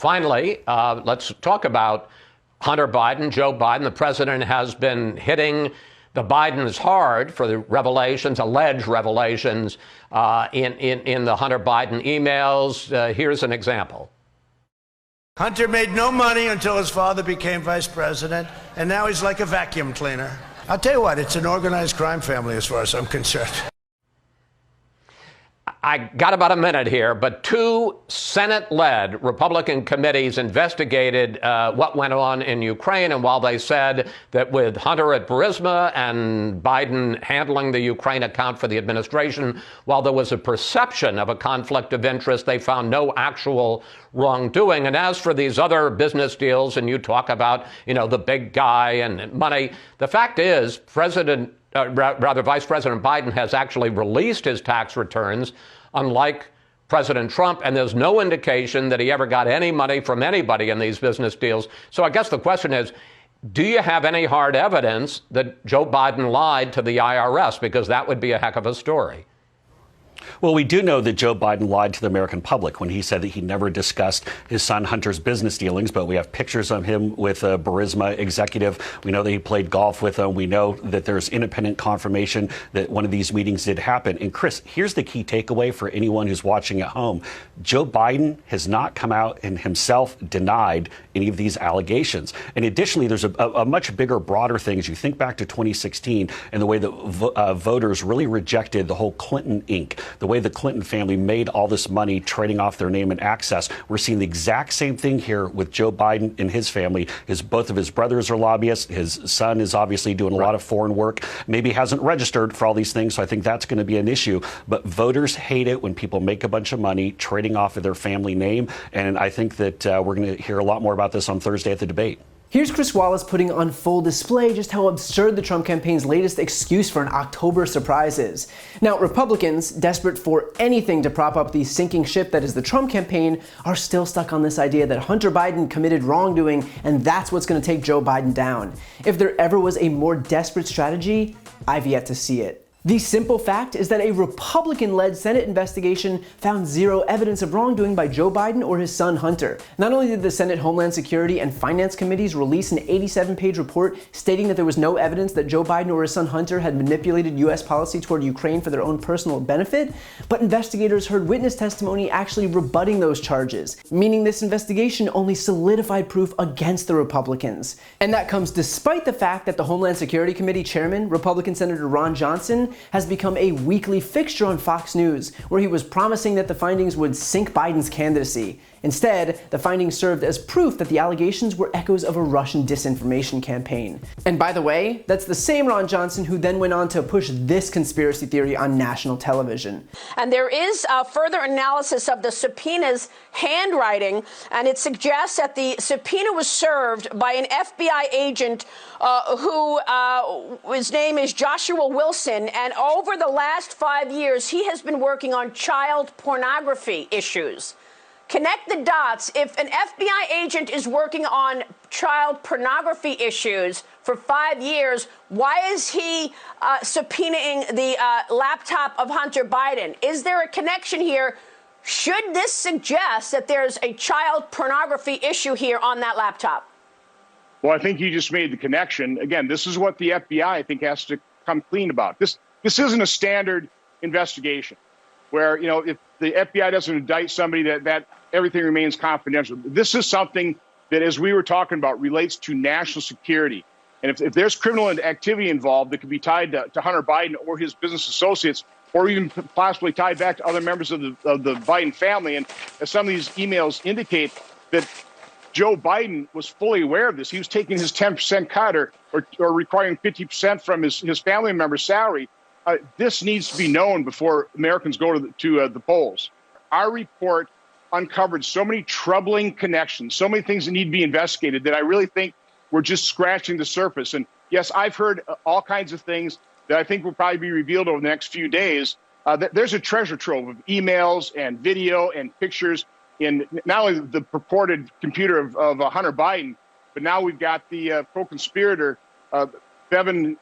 Finally, let's talk about Hunter Biden, Joe Biden. The president has been hitting the Bidens hard for the revelations, alleged revelations in the Hunter Biden emails. Here's an example. Hunter made no money until his father became vice president, and now he's like a vacuum cleaner. I'll tell you what, it's an organized crime family as far as I'm concerned. I got about a minute here, but two Senate-led Republican committees investigated what went on in Ukraine. And while they said that with Hunter at Burisma and Biden handling the Ukraine account for the administration, while there was a perception of a conflict of interest, they found no actual wrongdoing. And as for these other business deals, and you talk about, the big guy and money, the fact is Vice President Biden has actually released his tax returns, unlike President Trump, and there's no indication that he ever got any money from anybody in these business deals. So I guess the question is, do you have any hard evidence that Joe Biden lied to the IRS? Because that would be a heck of a story. Well, we do know that Joe Biden lied to the American public when he said that he never discussed his son Hunter's business dealings, but we have pictures of him with a Burisma executive. We know that he played golf with him. We know that there's independent confirmation that one of these meetings did happen. And Chris, here's the key takeaway for anyone who's watching at home. Joe Biden has not come out and himself denied any of these allegations. And additionally, there's a much bigger, broader thing. As you think back to 2016 and the way that voters really rejected the whole Clinton Inc., the way the Clinton family made all this money trading off their name and access. We're seeing the exact same thing here with Joe Biden and his family. Both of his brothers are lobbyists. His son is obviously doing a lot of foreign work, maybe hasn't registered for all these things. So I think that's going to be an issue. But voters hate it when people make a bunch of money trading off of their family name. And I think that we're going to hear a lot more about this on Thursday at the debate. Here's Chris Wallace putting on full display just how absurd the Trump campaign's latest excuse for an October surprise is. Now, Republicans, desperate for anything to prop up the sinking ship that is the Trump campaign, are still stuck on this idea that Hunter Biden committed wrongdoing, and that's what's going to take Joe Biden down. If there ever was a more desperate strategy, I've yet to see it. The simple fact is that a Republican-led Senate investigation found zero evidence of wrongdoing by Joe Biden or his son Hunter. Not only did the Senate Homeland Security and Finance Committees release an 87-page report stating that there was no evidence that Joe Biden or his son Hunter had manipulated U.S. policy toward Ukraine for their own personal benefit, but investigators heard witness testimony actually rebutting those charges, meaning this investigation only solidified proof against the Republicans. And that comes despite the fact that the Homeland Security Committee chairman, Republican Senator Ron Johnson, has become a weekly fixture on Fox News, where he was promising that the findings would sink Biden's candidacy. Instead, the findings served as proof that the allegations were echoes of a Russian disinformation campaign. And by the way, that's the same Ron Johnson who then went on to push this conspiracy theory on national television. And there is further analysis of the subpoena's handwriting, and it suggests that the subpoena was served by an FBI agent his name is Joshua Wilson, and over the last 5 years, he has been working on child pornography issues. Connect the dots. If an FBI agent is working on child pornography issues for 5 years, why is he subpoenaing the laptop of Hunter Biden? Is there a connection here? Should this suggest that there's a child pornography issue here on that laptop? Well, I think you just made the connection. Again, this is what the FBI, I think, has to come clean about. This isn't a standard investigation where, if the FBI doesn't indict somebody, that everything remains confidential. This is something that, as we were talking about, relates to national security. And if there's criminal activity involved that could be tied to Hunter Biden or his business associates, or even possibly tied back to other members of the Biden family, and as some of these emails indicate that Joe Biden was fully aware of this. He was taking his 10% cut or requiring 50% from his family member's salary. This needs to be known before Americans go to the polls. Our report uncovered so many troubling connections, so many things that need to be investigated that I really think we're just scratching the surface. And yes, I've heard all kinds of things that I think will probably be revealed over the next few days. There's a treasure trove of emails and video and pictures in not only the purported computer of Hunter Biden, but now we've got the co-conspirator, Bevan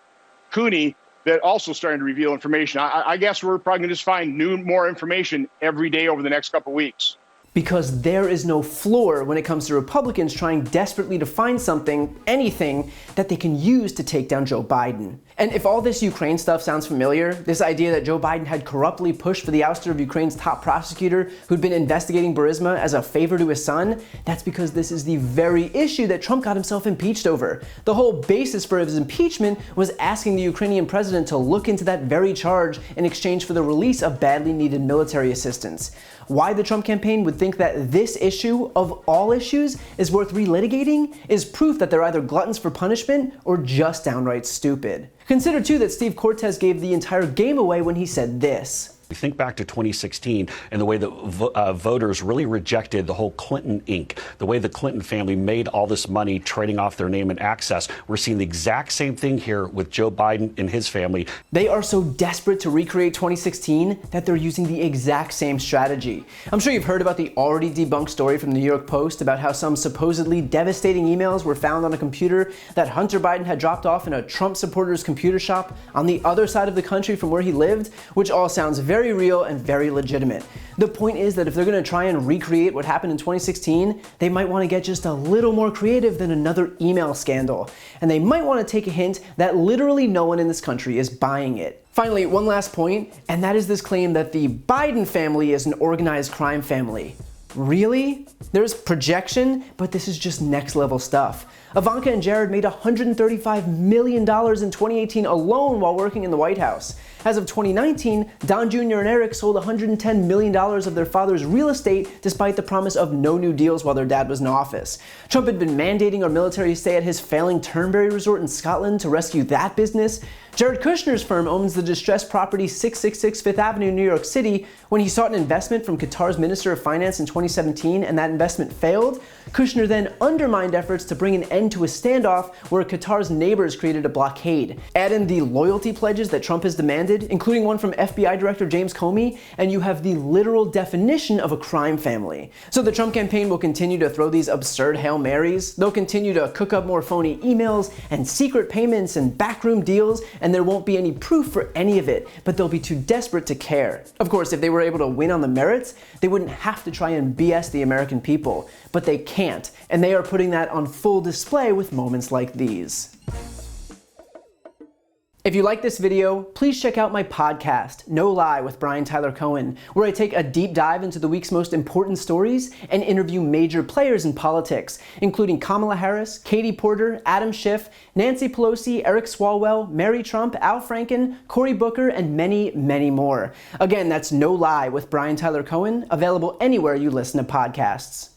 Cooney, that also starting to reveal information. I guess we're probably going to just find more information every day over the next couple of weeks. Because there is no floor when it comes to Republicans trying desperately to find something, anything, that they can use to take down Joe Biden. And if all this Ukraine stuff sounds familiar, this idea that Joe Biden had corruptly pushed for the ouster of Ukraine's top prosecutor who'd been investigating Burisma as a favor to his son, that's because this is the very issue that Trump got himself impeached over. The whole basis for his impeachment was asking the Ukrainian president to look into that very charge in exchange for the release of badly needed military assistance. Why the Trump campaign would think that this issue, of all issues, is worth relitigating is proof that they're either gluttons for punishment or just downright stupid. Consider too that Steve Cortes gave the entire game away when he said this. We think back to 2016 and the way that voters really rejected the whole Clinton Inc., the way the Clinton family made all this money trading off their name and access. We're seeing the exact same thing here with Joe Biden and his family. They are so desperate to recreate 2016 that they're using the exact same strategy. I'm sure you've heard about the already debunked story from the New York Post about how some supposedly devastating emails were found on a computer that Hunter Biden had dropped off in a Trump supporter's computer shop on the other side of the country from where he lived, which all sounds very real and very legitimate. The point is that if they're going to try and recreate what happened in 2016, they might want to get just a little more creative than another email scandal. And they might want to take a hint that literally no one in this country is buying it. Finally, one last point, and that is this claim that the Biden family is an organized crime family. Really? There's projection, but this is just next level stuff. Ivanka and Jared made $135 million in 2018 alone while working in the White House. As of 2019, Don Jr. and Eric sold $110 million of their father's real estate despite the promise of no new deals while their dad was in office. Trump had been mandating our military stay at his failing Turnberry resort in Scotland to rescue that business. Jared Kushner's firm owns the distressed property 666 Fifth Avenue in New York City. When he sought an investment from Qatar's Minister of Finance in 2017 and that investment failed, Kushner then undermined efforts to bring an end to a standoff where Qatar's neighbors created a blockade. Add in the loyalty pledges that Trump has demanded, including one from FBI Director James Comey, and you have the literal definition of a crime family. So the Trump campaign will continue to throw these absurd Hail Marys, they'll continue to cook up more phony emails and secret payments and backroom deals, and there won't be any proof for any of it, but they'll be too desperate to care. Of course, if they were able to win on the merits, they wouldn't have to try and BS the American people, but they can't, and they are putting that on full display with moments like these. If you like this video, please check out my podcast, No Lie with Brian Tyler Cohen, where I take a deep dive into the week's most important stories and interview major players in politics, including Kamala Harris, Katie Porter, Adam Schiff, Nancy Pelosi, Eric Swalwell, Mary Trump, Al Franken, Cory Booker, and many, many more. Again, that's No Lie with Brian Tyler Cohen, available anywhere you listen to podcasts.